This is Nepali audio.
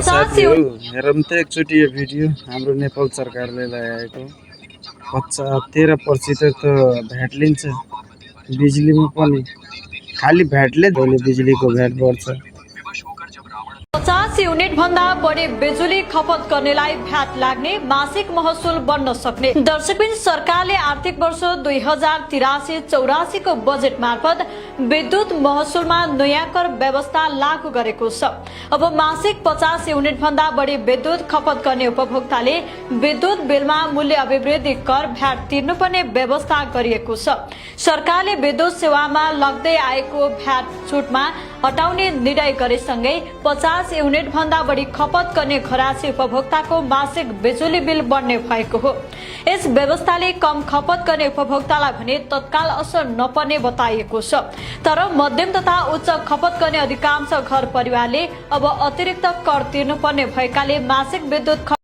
साथीहरु हेरौँ त एकचोटि यो भिडियो हाम्रो नेपाल सरकारले ल्याएको 13% त भ्याट लिन्छ बिजुलीमा पनि खाली भ्याटले धोले बिजुलीको भ्याट बढ्छ 50 युनिट भन्दा बढी बिजुली खपत गर्नेलाई भ्याट लाग्ने मासिक महसुल बढ्न सक्ने। दर्शकबिन सरकारले आर्थिक वर्ष 2083-84 को बजेट मार्फत विद्युत महसुलमा नयाँ कर व्यवस्था लागू गरेको छ। अब मासिक 50 युनिट भन्दा बढी विद्युत खपत गर्ने उपभोक्ताले विद्युत बिलमा मूल्य अभिवृद्धि कर भ्याट तिर्नुपर्ने व्यवस्था गरिएको छ। सरकारले विद्युत सेवामा लाग्दै आएको भ्याट छुटमा हटाउने निर्णय गरेसँगै 50 युनिट भन्दा बढी खपत गर्ने घरायसी उपभोक्ताको मासिक बिजुली बिल बढ्ने भएको हो। यस व्यवस्थाले कम खपत गर्ने उपभोक्तालाई भने तत्काल असर नपर्ने बताइएको छ। तर मध्यम तथा उच्च खपत गर्ने अधिकांश घर परिवारले अब अतिरिक्त कर तिर्नुपर्ने भएकाले मासिक विद्युत